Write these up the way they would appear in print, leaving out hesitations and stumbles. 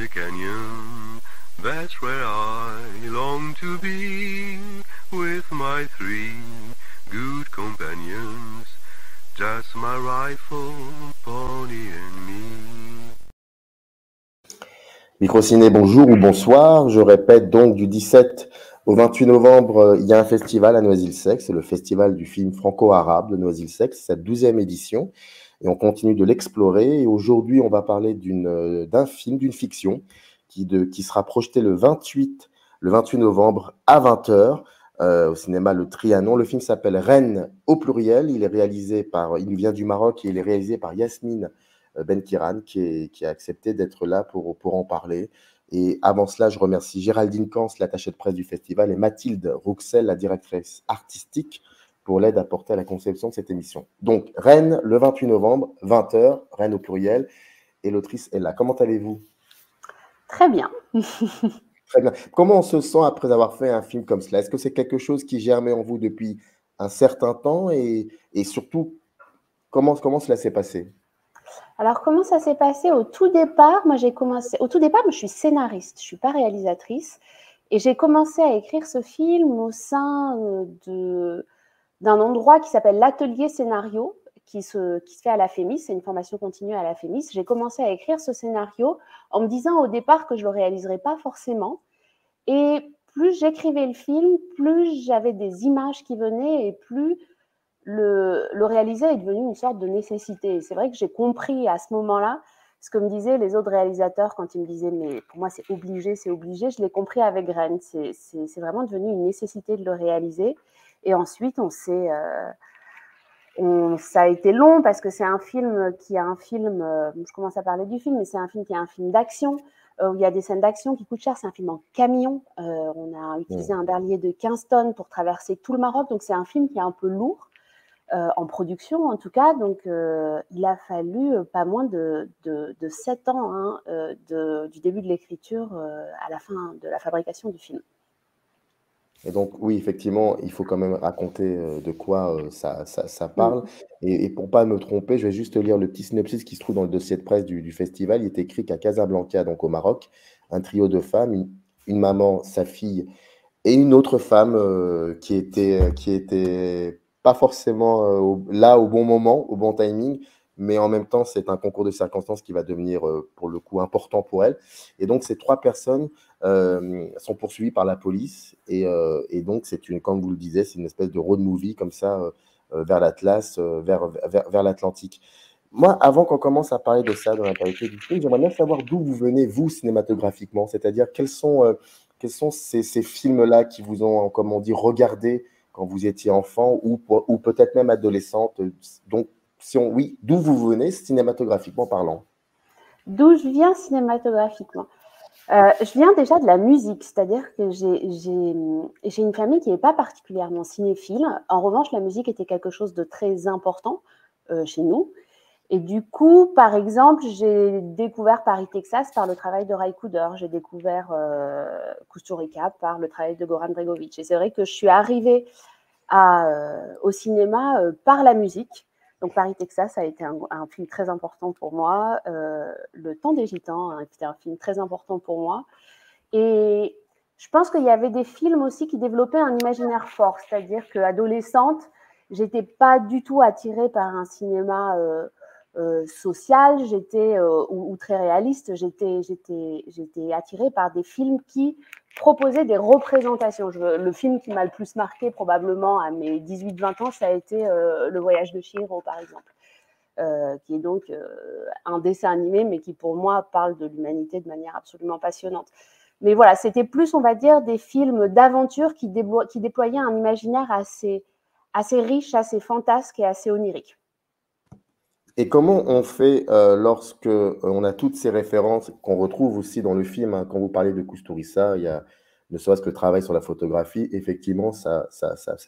canyon, that's where I long to be, with my three good companions, just my rifle, pony and me. Microciné, bonjour ou bonsoir. Je répète donc du 17 au 28 novembre, il y a un festival à Noisy-le-Sec. C'est le festival du film franco-arabe de Noisy-le-Sec. C'est sa 12e édition et on continue de l'explorer. Et aujourd'hui, on va parler d'un film, d'une fiction qui sera projeté le 28 novembre à 20h au cinéma Le Trianon. Le film s'appelle Reine au pluriel. Il vient du Maroc et il est réalisé par Yasmine Benkiran qui a accepté d'être là pour en parler. Et avant cela, je remercie Géraldine Kans, l'attachée de presse du festival, et Mathilde Rouxel, la directrice artistique, pour l'aide apportée à la conception de cette émission. Donc, Rennes, le 28 novembre, 20h, Rennes au pluriel, et l'autrice est là. Comment allez-vous ? Très bien. Très bien. Comment on se sent après avoir fait un film comme cela ? Est-ce que c'est quelque chose qui germait en vous depuis un certain temps et surtout, comment cela s'est passé ? Alors, comment ça s'est passé au tout départ ? Moi, je suis scénariste, je ne suis pas réalisatrice. Et j'ai commencé à écrire ce film au sein d'un endroit qui s'appelle l'Atelier Scénario, qui se fait à la FEMIS. C'est une formation continue à la FEMIS. J'ai commencé à écrire ce scénario en me disant au départ que je ne le réaliserais pas forcément. Et plus j'écrivais le film, plus j'avais des images qui venaient et plus le réaliser est devenu une sorte de nécessité. Et c'est vrai que j'ai compris à ce moment-là ce que me disaient les autres réalisateurs quand ils me disaient « mais pour moi c'est obligé », je l'ai compris avec Rennes. C'est vraiment devenu une nécessité de le réaliser. Et ensuite, ça a été long parce que c'est un film je commence à parler du film, mais c'est un film qui est un film d'action, où il y a des scènes d'action qui coûtent cher. C'est un film en camion. On a utilisé un berlier de 15 tonnes pour traverser tout le Maroc. Donc c'est un film qui est un peu lourd. En production en tout cas, donc il a fallu pas moins de 7 ans du début de l'écriture à la fin de la fabrication du film. Et donc oui, effectivement, il faut quand même raconter de quoi ça parle. Et pour pas me tromper, je vais juste lire le petit synopsis qui se trouve dans le dossier de presse du festival. Il est écrit qu'à Casablanca, donc au Maroc, un trio de femmes, une maman, sa fille et une autre femme qui était pas forcément là au bon moment, au bon timing, mais en même temps, c'est un concours de circonstances qui va devenir pour le coup important pour elle. Et donc, ces trois personnes sont poursuivies par la police et donc, comme vous le disiez, c'est une espèce de road movie comme ça vers l'Atlas, vers l'Atlantique. Moi, avant qu'on commence à parler de ça dans la parité du film, j'aimerais bien savoir d'où vous venez, vous, cinématographiquement, c'est-à-dire quels sont ces films-là qui vous ont, comme on dit, regardé quand vous étiez enfant ou peut-être même adolescente. Donc, oui, d'où vous venez cinématographiquement parlant? D'où je viens cinématographiquement? Je viens déjà de la musique, c'est-à-dire que j'ai une famille qui n'est pas particulièrement cinéphile. En revanche, la musique était quelque chose de très important chez nous. Et du coup, par exemple, j'ai découvert Paris, Texas par le travail de Ray Cooder. J'ai découvert Kusturica par le travail de Goran Bregovic. Et c'est vrai que je suis arrivée au cinéma par la musique. Donc Paris, Texas a été un film très important pour moi. Le Temps des Gitans a été un film très important pour moi. Et je pense qu'il y avait des films aussi qui développaient un imaginaire fort. C'est-à-dire qu'adolescente, je n'étais pas du tout attirée par un cinéma social ou très réaliste. J'étais attirée par des films qui proposaient des représentations. Le film qui m'a le plus marqué probablement à mes 18-20 ans, ça a été Le Voyage de Chihiro, par exemple, qui est donc un dessin animé, mais qui pour moi parle de l'humanité de manière absolument passionnante. Mais voilà, c'était plus, on va dire, des films d'aventure qui déployaient un imaginaire assez riche, assez fantasque et assez onirique. Et comment on fait lorsque on a toutes ces références qu'on retrouve aussi dans le film, hein, quand vous parlez de Kusturica, il y a ne serait-ce que le travail sur la photographie, effectivement, ça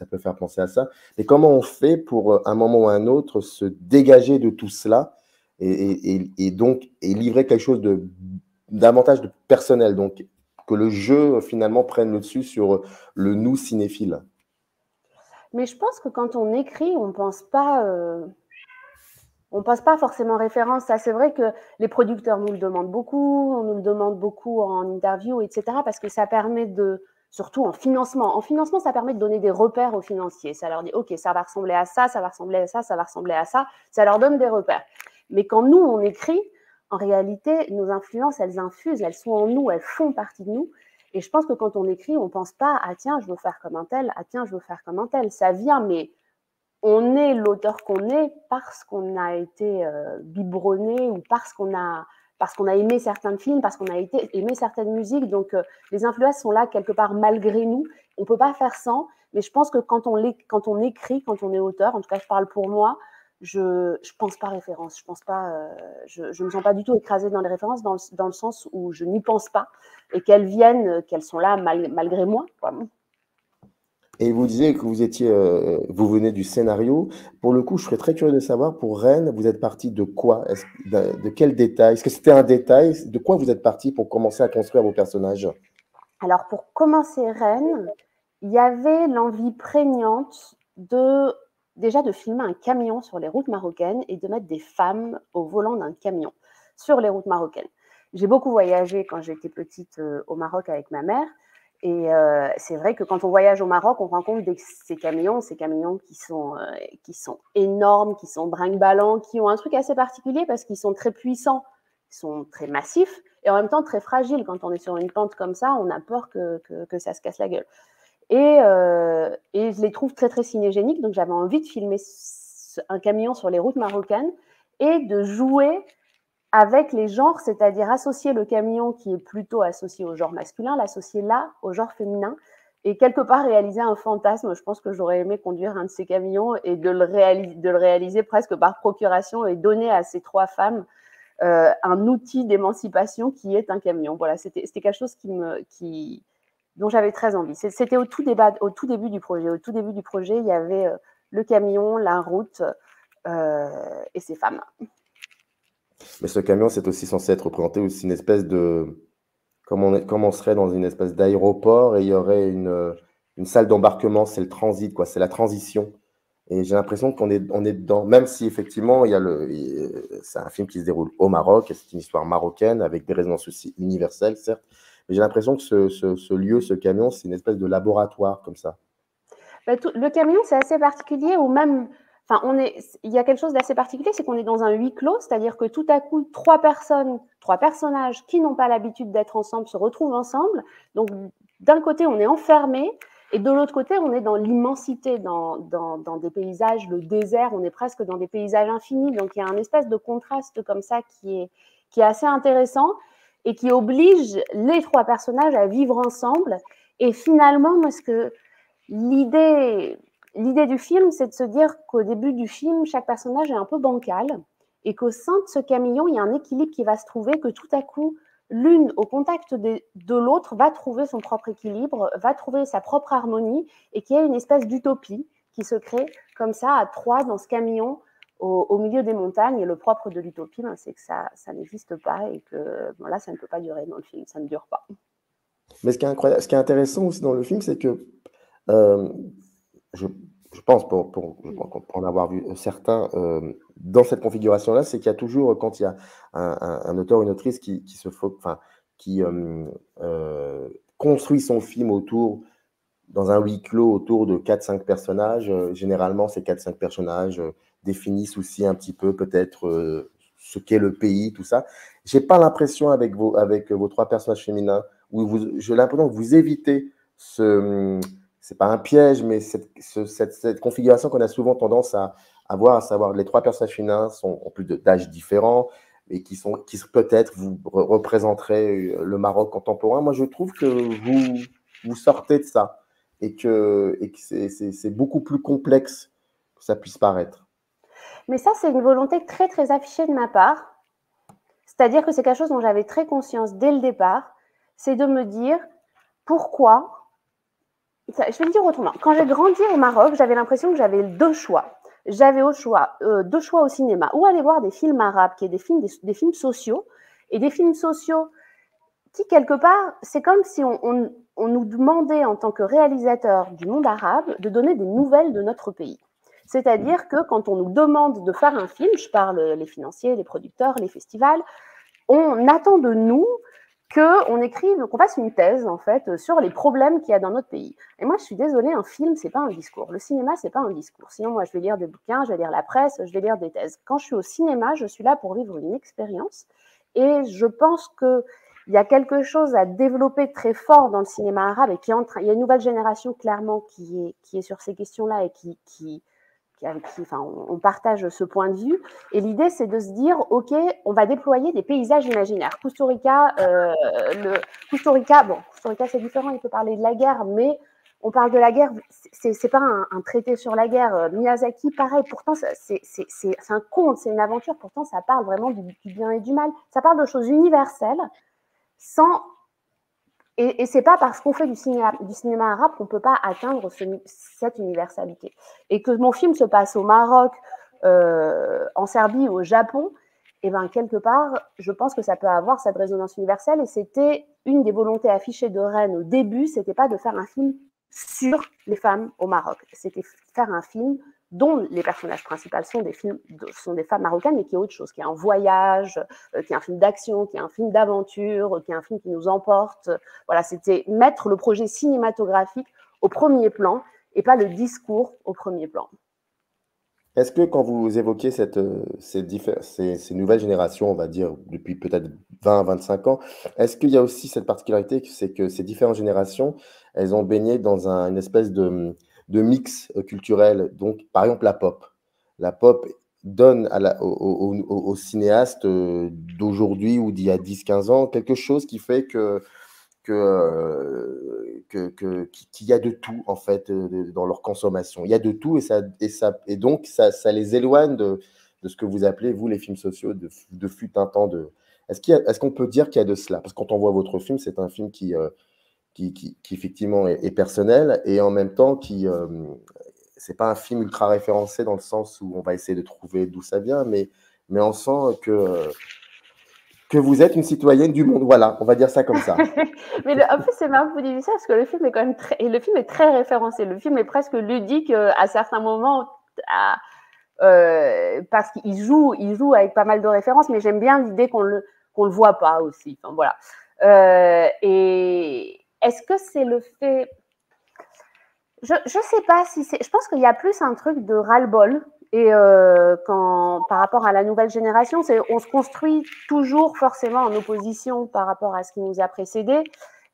peut faire penser à ça. Mais comment on fait pour, un moment ou un autre, se dégager de tout cela et donc livrer quelque chose davantage de personnel, donc que le jeu finalement prenne le dessus sur le nous cinéphile? Mais je pense que quand on écrit, on ne pense pas on ne pense pas forcément référence. Ça, c'est vrai que les producteurs nous le demandent beaucoup, on nous le demande beaucoup en interview, etc. Parce que ça permet de, surtout en financement. En financement, ça permet de donner des repères aux financiers. Ça leur dit, OK, ça va ressembler à ça, ça va ressembler à ça, ça va ressembler à ça. Ça leur donne des repères. Mais quand nous, on écrit, en réalité, nos influences, elles infusent, elles sont en nous, elles font partie de nous. Et je pense que quand on écrit, on ne pense pas, ah tiens, je veux faire comme un tel, ah tiens, je veux faire comme un tel. Ça vient, mais on est l'auteur qu'on est parce qu'on a été biberonné ou parce qu'on a aimé certains films, parce qu'on a aimé certaines musiques. Donc, les influences sont là quelque part malgré nous. On ne peut pas faire sans, mais je pense que quand on écrit, quand on est auteur, en tout cas, je parle pour moi, je pense pas référence. Je pense pas, je me sens pas du tout écrasée dans les références, dans le sens où je n'y pense pas et qu'elles viennent, qu'elles sont là malgré moi, quoi. Et vous disiez que vous venez du scénario. Pour le coup, je serais très curieux de savoir, pour Rennes, vous êtes parti de quoi? De quel détail? Est-ce que c'était un détail? De quoi vous êtes parti pour commencer à construire vos personnages? Alors, pour commencer Rennes, il y avait l'envie prégnante déjà de filmer un camion sur les routes marocaines et de mettre des femmes au volant d'un camion sur les routes marocaines. J'ai beaucoup voyagé quand j'étais petite au Maroc avec ma mère. Et c'est vrai que quand on voyage au Maroc, on rencontre ces camions qui sont énormes, qui sont brinque-ballants, qui ont un truc assez particulier parce qu'ils sont très puissants, ils sont très massifs et en même temps très fragiles. Quand on est sur une pente comme ça, on a peur que ça se casse la gueule. Et je les trouve très, très cinégéniques. Donc, j'avais envie de filmer un camion sur les routes marocaines et de jouer avec les genres, c'est-à-dire associer le camion qui est plutôt associé au genre masculin, l'associer là au genre féminin et quelque part réaliser un fantasme. Je pense que j'aurais aimé conduire un de ces camions et de le réaliser presque par procuration et donner à ces trois femmes un outil d'émancipation qui est un camion. Voilà, c'était quelque chose dont j'avais très envie. C'était au tout début du projet. Au tout début du projet, il y avait le camion, la route et ces femmes. Mais ce camion, c'est aussi censé être représenté aussi une espèce de... Comme on serait dans une espèce d'aéroport et il y aurait une salle d'embarquement, c'est le transit, quoi, c'est la transition. Et j'ai l'impression qu'on est dedans, même si effectivement, c'est un film qui se déroule au Maroc, et c'est une histoire marocaine avec des résonances aussi universelles, certes. Mais j'ai l'impression que ce lieu, ce camion, c'est une espèce de laboratoire comme ça. Le camion, c'est assez particulier, ou même... Enfin, il y a quelque chose d'assez particulier, c'est qu'on est dans un huis clos, c'est-à-dire que tout à coup, trois personnages qui n'ont pas l'habitude d'être ensemble se retrouvent ensemble. Donc, d'un côté, on est enfermé, et de l'autre côté, on est dans l'immensité, dans des paysages, le désert, on est presque dans des paysages infinis. Donc, il y a un espèce de contraste comme ça qui est assez intéressant et qui oblige les trois personnages à vivre ensemble. Et finalement, moi, l'idée du film, c'est de se dire qu'au début du film, chaque personnage est un peu bancal et qu'au sein de ce camion, il y a un équilibre qui va se trouver, que tout à coup, l'une, au contact de l'autre, va trouver son propre équilibre, va trouver sa propre harmonie et qu'il y a une espèce d'utopie qui se crée comme ça à trois dans ce camion au milieu des montagnes. Et le propre de l'utopie, c'est que ça n'existe pas et que là, ça ne peut pas durer dans le film, ça ne dure pas. Mais ce qui est intéressant aussi dans le film, c'est que je pense, pour en avoir vu certains, dans cette configuration-là, c'est qu'il y a toujours, quand il y a un auteur ou une autrice qui construit son film dans un huis clos autour de 4-5 personnages, généralement, ces 4-5 personnages définissent aussi un petit peu peut-être ce qu'est le pays, tout ça. Je n'ai pas l'impression avec vos trois personnages féminins, j'ai l'impression que vous évitez c'est pas un piège, mais cette configuration qu'on a souvent tendance à avoir, à savoir les trois personnages féminins ont plus d'âges différents et qui peut-être vous représenteraient le Maroc contemporain. Moi, je trouve que vous sortez de ça et que c'est beaucoup plus complexe que ça puisse paraître. Mais ça, c'est une volonté très, très affichée de ma part. C'est-à-dire que c'est quelque chose dont j'avais très conscience dès le départ. C'est de me dire pourquoi... Je vais le dire autrement. Quand j'ai grandi au Maroc, j'avais l'impression que j'avais deux choix. J'avais deux choix au cinéma. Ou aller voir des films arabes, qui est des films sociaux. Et des films sociaux qui, quelque part, c'est comme si on nous demandait, en tant que réalisateur du monde arabe, de donner des nouvelles de notre pays. C'est-à-dire que quand on nous demande de faire un film, je parle les financiers, les producteurs, les festivals, on attend de nous qu'on fasse une thèse, en fait, sur les problèmes qu'il y a dans notre pays. Et moi, je suis désolée, un film, c'est pas un discours. Le cinéma, c'est pas un discours. Sinon, moi, je vais lire des bouquins, je vais lire la presse, je vais lire des thèses. Quand je suis au cinéma, je suis là pour vivre une expérience. Et je pense qu'il y a quelque chose à développer très fort dans le cinéma arabe et il y a une nouvelle génération, clairement, qui est sur ces questions-là et on partage ce point de vue. Et l'idée, c'est de se dire, OK, on va déployer des paysages imaginaires. Costa Rica, c'est différent, il peut parler de la guerre, mais on parle de la guerre, c'est pas un traité sur la guerre. Miyazaki, pareil, pourtant, c'est un conte, c'est une aventure, pourtant, ça parle vraiment du bien et du mal. Ça parle de choses universelles, et c'est pas parce qu'on fait du cinéma arabe qu'on peut pas atteindre cette universalité. Et que mon film se passe au Maroc, en Serbie ou au Japon, et ben quelque part, je pense que ça peut avoir cette résonance universelle. Et c'était une des volontés affichées de Rennes au début, c'était pas de faire un film sur les femmes au Maroc, c'était faire un film dont les personnages principaux sont des femmes marocaines, mais qui est autre chose, qui est un voyage, qui est un film d'action, qui est un film d'aventure, qui est un film qui nous emporte. Voilà, c'était mettre le projet cinématographique au premier plan et pas le discours au premier plan. Est-ce que quand vous évoquez ces nouvelles générations, on va dire depuis peut-être 20-25 ans, est-ce qu'il y a aussi cette particularité, c'est que ces différentes générations, elles ont baigné dans une espèce de mix culturel. Donc, par exemple, la pop. La pop donne aux cinéastes d'aujourd'hui ou d'il y a 10-15 ans quelque chose qui fait qu'il y a de tout, en fait, dans leur consommation. Il y a de tout et donc ça les éloigne de ce que vous appelez, vous, les films sociaux, de fut un temps de... Est-ce qu'on peut dire qu'il y a de cela? Parce que quand on voit votre film, c'est un film qui effectivement est personnel et en même temps c'est pas un film ultra référencé dans le sens où on va essayer de trouver d'où ça vient, mais on sent que vous êtes une citoyenne du monde. Voilà, on va dire ça comme ça. Mais en plus, c'est marrant que vous disiez ça parce que le film est quand même le film est très référencé. Le film est presque ludique à certains moments parce qu'il joue avec pas mal de références, mais j'aime bien l'idée qu'on le voit pas aussi. Enfin, voilà. Et est-ce que c'est le fait... Je sais pas si c'est... Je pense qu'il y a plus un truc de ras-le-bol. Et par rapport à la nouvelle génération, on se construit toujours forcément en opposition par rapport à ce qui nous a précédé.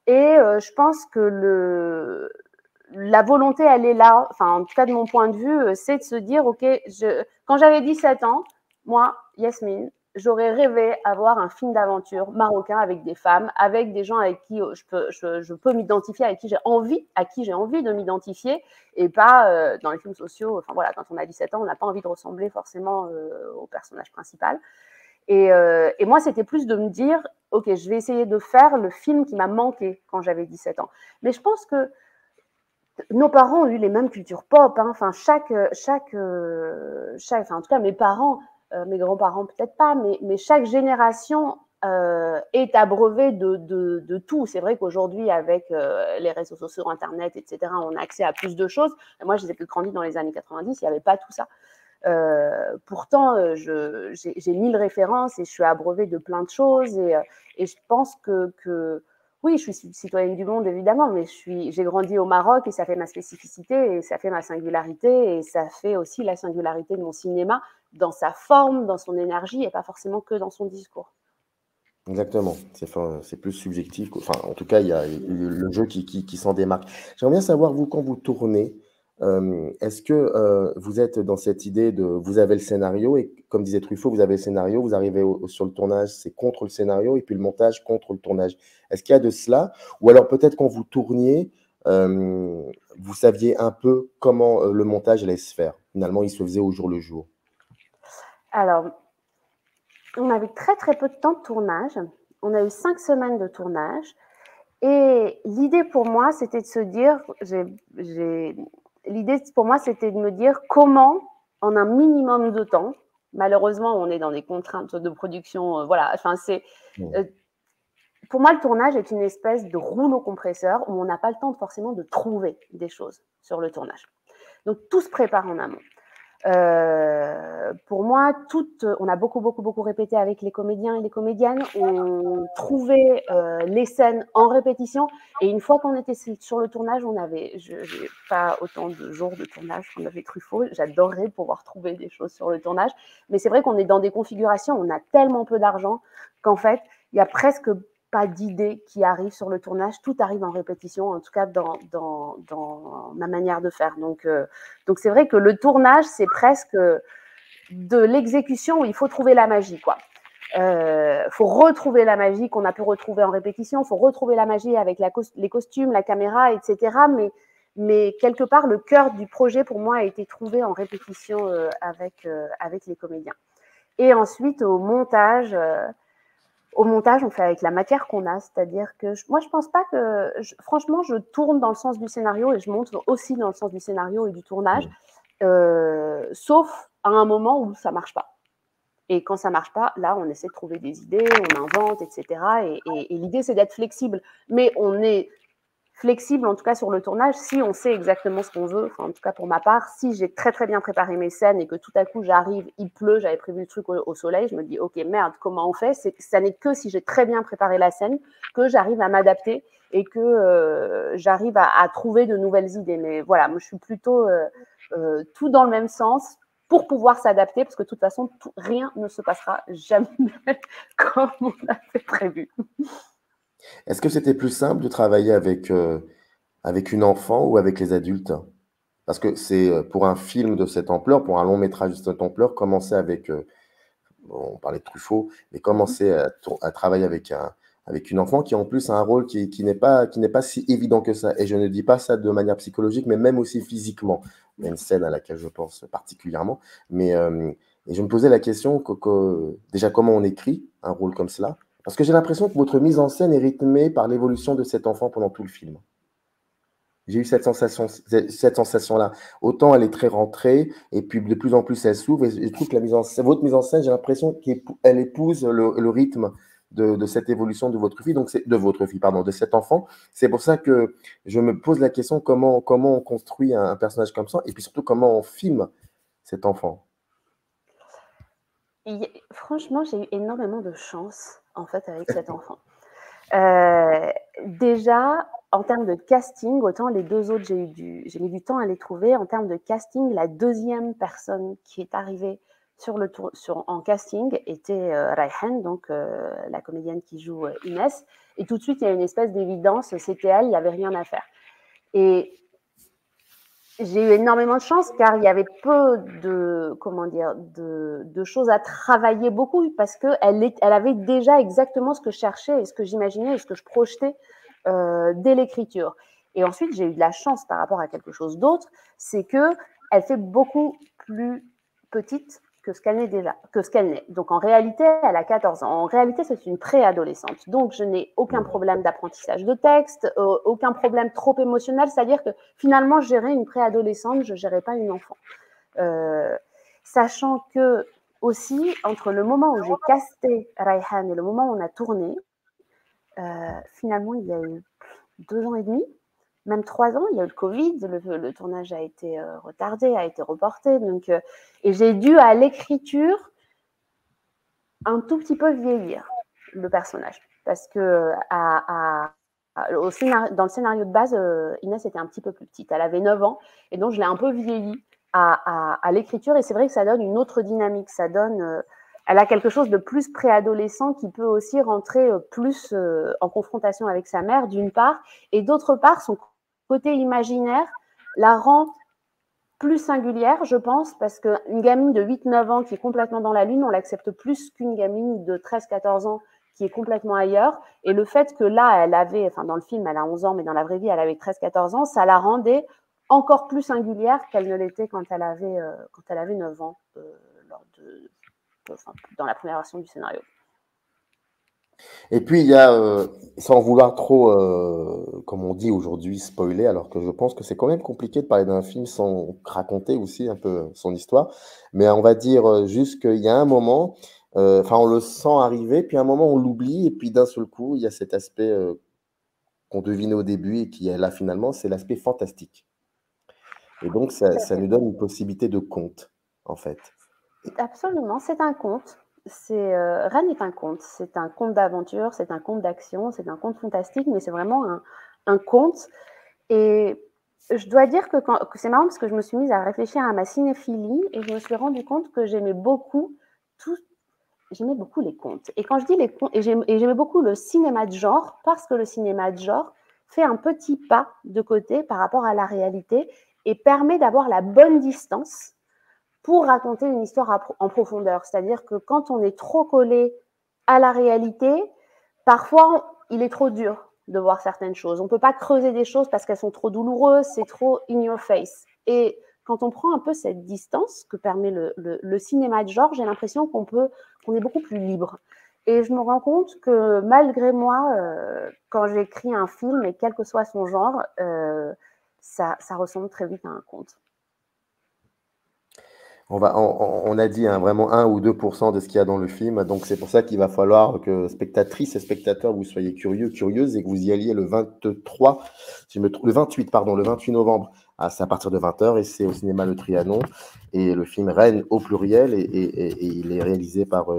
Et je pense que la volonté, elle est là. Enfin, en tout cas, de mon point de vue, c'est de se dire, OK, quand j'avais 17 ans, moi, Yasmine, j'aurais rêvé avoir un film d'aventure marocain avec des femmes, avec des gens avec qui je peux m'identifier, avec qui j'ai envie de m'identifier, et pas dans les films sociaux. Enfin voilà, quand on a 17 ans, on n'a pas envie de ressembler forcément au personnage principal. Et moi, c'était plus de me dire, OK, je vais essayer de faire le film qui m'a manqué quand j'avais 17 ans. Mais je pense que nos parents ont eu les mêmes cultures pop. Hein. Enfin, en tout cas, mes parents, mes grands-parents peut-être pas, mais chaque génération est abreuvée de tout. C'est vrai qu'aujourd'hui, avec les réseaux sociaux, Internet, etc., on a accès à plus de choses. Moi, j'ai grandi dans les années 90, il n'y avait pas tout ça. Pourtant, j'ai 1000 références et je suis abreuvée de plein de choses. Et je pense que oui, je suis citoyenne du monde, évidemment, mais j'ai grandi au Maroc et ça fait ma spécificité et ça fait ma singularité et ça fait aussi la singularité de mon cinéma dans sa forme, dans son énergie et pas forcément que dans son discours. Exactement, c'est plus subjectif. Enfin, en tout cas, il y a le jeu qui s'en démarque. J'aimerais bien savoir, vous, quand vous tournez, est-ce que vous êtes dans cette idée vous avez le scénario et comme disait Truffaut, vous avez le scénario, vous arrivez sur le tournage, c'est contre le scénario et puis le montage contre le tournage. Est-ce qu'il y a de cela? Ou alors peut-être quand vous tourniez, vous saviez un peu comment le montage allait se faire. Finalement, il se faisait au jour le jour. Alors, on avait très très peu de temps de tournage. On a eu 5 semaines de tournage. Et l'idée pour moi, c'était de se dire, l'idée pour moi, c'était de me dire comment, en un minimum de temps, malheureusement, on est dans des contraintes de production, voilà. Enfin, pour moi, le tournage est une espèce de rouleau compresseur où on n'a pas le temps forcément de trouver des choses sur le tournage. Donc, tout se prépare en amont. Pour moi, on a beaucoup répété avec les comédiens et les comédiennes. On trouvait les scènes en répétition. Et une fois qu'on était sur le tournage, je n'ai pas autant de jours de tournage qu'on avait Truffaut. J'adorerais pouvoir trouver des choses sur le tournage. Mais c'est vrai qu'on est dans des configurations, on a tellement peu d'argent qu'en fait, il n'y a presque pas d'idées qui arrivent sur le tournage. Tout arrive en répétition, en tout cas dans ma manière de faire. Donc c'est vrai que le tournage, c'est presque de l'exécution où il faut trouver la magie, quoi. Faut retrouver la magie qu'on a pu retrouver en répétition, faut retrouver la magie avec les costumes, la caméra, etc. Mais quelque part, le cœur du projet, pour moi, a été trouvé en répétition avec les comédiens. Et ensuite, au montage, on fait avec la matière qu'on a, c'est-à-dire que moi, je pense pas que... franchement, je tourne dans le sens du scénario et je monte aussi dans le sens du scénario et du tournage, sauf à un moment où ça marche pas. Et quand ça marche pas, là, on essaie de trouver des idées, on invente, etc. Et l'idée, c'est d'être flexible. Mais on est flexible, en tout cas sur le tournage, si on sait exactement ce qu'on veut. Enfin, en tout cas, pour ma part, si j'ai très bien préparé mes scènes et que tout à coup, j'arrive, il pleut, j'avais prévu le truc au soleil, je me dis, OK, merde, comment on fait? Ça n'est que si j'ai très bien préparé la scène que j'arrive à m'adapter et que j'arrive à trouver de nouvelles idées. Mais voilà, moi, je suis plutôt tout dans le même sens pour pouvoir s'adapter, parce que de toute façon, rien ne se passera jamais comme on avait prévu. Est-ce que c'était plus simple de travailler avec une enfant ou avec les adultes? Parce que c'est pour un film de cette ampleur, pour un long métrage de cette ampleur, commencer avec, on parlait de Truffaut, mais commencer à travailler avec une enfant qui en plus a un rôle qui n'est pas si évident que ça. Et je ne dis pas ça de manière psychologique, mais même aussi physiquement. Il y a une scène à laquelle je pense particulièrement. Mais et je me posais la question déjà comment on écrit un rôle comme cela. Parce que j'ai l'impression que votre mise en scène est rythmée par l'évolution de cet enfant pendant tout le film. J'ai eu cette sensation-là. Autant elle est très rentrée, et puis de plus en plus elle s'ouvre. Et je trouve que votre mise en scène, j'ai l'impression qu'elle épouse le rythme de cette évolution de votre fille, de cet enfant. C'est pour ça que je me pose la question comment on construit un personnage comme ça, et puis surtout comment on filme cet enfant. Franchement, j'ai eu énormément de chance en fait avec cet enfant. Déjà, en termes de casting, autant les deux autres, j'ai mis du temps à les trouver. En termes de casting, la deuxième personne qui est arrivée en casting était Rayhan, donc la comédienne qui joue Inès. Et tout de suite, il y a une espèce d'évidence, c'était elle, il n'y avait rien à faire. Et j'ai eu énormément de chance car il y avait peu de choses à travailler beaucoup parce qu'elle avait déjà exactement ce que je cherchais et ce que j'imaginais et ce que je projetais dès l'écriture. Et ensuite, j'ai eu de la chance par rapport à quelque chose d'autre, c'est qu'elle fait beaucoup plus petite que ce qu'elle n'est. Donc en réalité, elle a 14 ans. En réalité, c'est une préadolescente. Donc je n'ai aucun problème d'apprentissage de texte, aucun problème trop émotionnel. C'est-à-dire que finalement, je gérais une préadolescente, je ne gérais pas une enfant. Sachant que aussi, entre le moment où j'ai casté Rayhan et le moment où on a tourné, finalement, il y a eu 2 ans et demi, même 3 ans, il y a eu le Covid, le tournage a été retardé, a été reporté. Donc, et j'ai dû, à l'écriture, un tout petit peu vieillir le personnage. Parce que dans le scénario de base, Inès était un petit peu plus petite. Elle avait 9 ans. Et donc, je l'ai un peu vieillie à l'écriture. Et c'est vrai que ça donne une autre dynamique. Ça donne... elle a quelque chose de plus préadolescent qui peut aussi rentrer plus en confrontation avec sa mère, d'une part. Et d'autre part, son côté imaginaire la rend plus singulière, je pense, parce qu'une gamine de 8-9 ans qui est complètement dans la lune, on l'accepte plus qu'une gamine de 13-14 ans qui est complètement ailleurs. Et le fait que là, dans le film, elle a 11 ans, mais dans la vraie vie, elle avait 13-14 ans, ça la rendait encore plus singulière qu'elle ne l'était quand elle avait 9 ans, dans la première version du scénario. Et puis, il y a, sans vouloir trop, comme on dit aujourd'hui, spoiler, alors que je pense que c'est quand même compliqué de parler d'un film sans raconter aussi un peu son histoire. Mais on va dire juste qu'il y a un moment, on le sent arriver, puis à un moment, on l'oublie, et puis d'un seul coup, il y a cet aspect qu'on devinait au début et qui est là finalement, c'est l'aspect fantastique. Et donc, ça nous donne une possibilité de conte. en fait. Absolument, c'est un conte. Rennes est un conte. C'est un conte d'aventure, c'est un conte d'action, c'est un conte fantastique, mais c'est vraiment un conte. Et je dois dire que c'est marrant parce que je me suis mise à réfléchir à ma cinéphilie et je me suis rendu compte que j'aimais beaucoup les contes. Et quand je dis les contes, et j'aimais beaucoup le cinéma de genre, parce que le cinéma de genre fait un petit pas de côté par rapport à la réalité et permet d'avoir la bonne distance pour raconter une histoire en profondeur. C'est-à-dire que quand on est trop collé à la réalité, parfois, il est trop dur de voir certaines choses. On ne peut pas creuser des choses parce qu'elles sont trop douloureuses, c'est trop in your face. Et quand on prend un peu cette distance que permet le cinéma de genre, j'ai l'impression qu'on est beaucoup plus libre. Et je me rends compte que malgré moi, quand j'écris un film, et quel que soit son genre, ça ressemble très vite à un conte. On a dit vraiment 1 ou 2% de ce qu'il y a dans le film. Donc, c'est pour ça qu'il va falloir que spectatrices et spectateurs, vous soyez curieuses et que vous y alliez le 28 novembre. C'est à partir de 20h et c'est au cinéma Le Trianon. Et le film Rennes au pluriel et il est réalisé par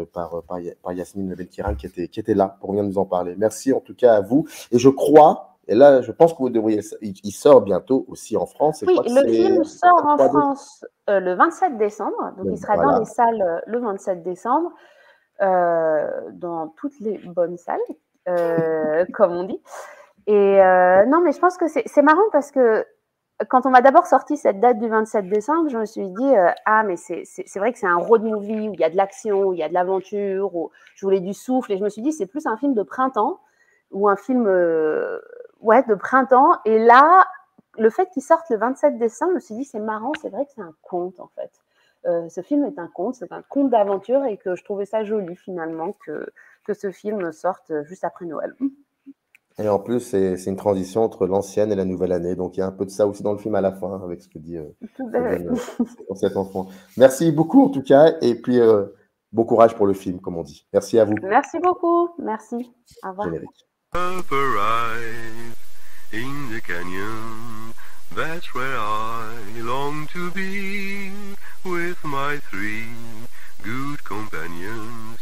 Yasmine Benkiran qui était là pour venir nous en parler. Merci en tout cas à vous. Et je crois... Et là, je pense que vous devriez... Il sort bientôt aussi en France. Oui, le film sort en France le 27 décembre. Donc, il sera dans les salles le 27 décembre, dans toutes les bonnes salles, comme on dit. Et non, mais je pense que c'est marrant parce que quand on m'a d'abord sorti cette date du 27 décembre, je me suis dit, mais c'est vrai que c'est un road movie où il y a de l'action, où il y a de l'aventure, où je voulais du souffle. Et je me suis dit, c'est plus un film de printemps ou un film... de printemps. Et là, le fait qu'il sorte le 27 décembre, je me suis dit, c'est marrant, c'est vrai que c'est un conte, en fait. Ce film est un conte, c'est un conte d'aventure et que je trouvais ça joli, finalement, que ce film sorte juste après Noël. Et en plus, c'est une transition entre l'ancienne et la nouvelle année. Donc, il y a un peu de ça aussi dans le film à la fin, avec ce que dit cet enfant. Merci beaucoup, en tout cas. Et puis, bon courage pour le film, comme on dit. Merci à vous. Merci beaucoup. Merci. Au revoir. Générique. Up arrive in the canyon, that's where I long to be, with my 3 good companions.